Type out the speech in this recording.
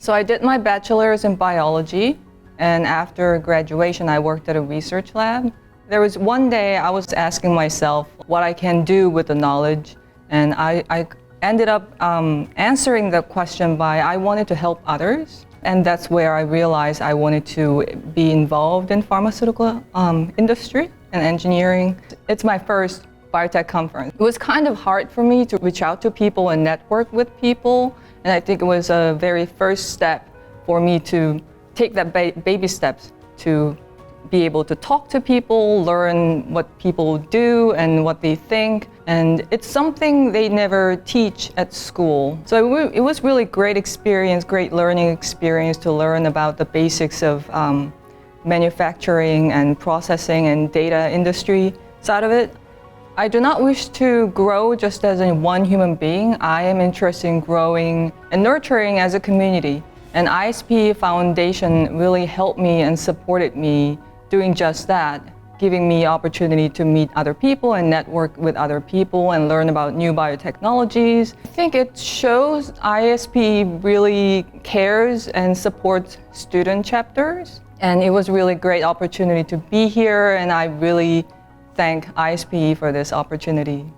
So I did my bachelor's in biology, and after graduation I worked at a research lab. There was one day I was asking myself what I can do with the knowledge, and I ended up answering the question by I wanted to help others. And that's where I realized I wanted to be involved in pharmaceutical industry and engineering. It's my first biotech conference. It was kind of hard for me to reach out to people and network with people. And I think it was a very first step for me to take that baby steps to be able to talk to people, learn what people do and what they think. And it's something they never teach at school. So it was really great experience, great learning experience to learn about the basics of manufacturing and processing and data industry side of it. I do not wish to grow just as one human being. I am interested in growing and nurturing as a community. And ISPE Foundation really helped me and supported me doing just that, giving me opportunity to meet other people and network with other people and learn about new biotechnologies. I think it shows ISPE really cares and supports student chapters. And it was really great opportunity to be here, and I really thank ISPE for this opportunity.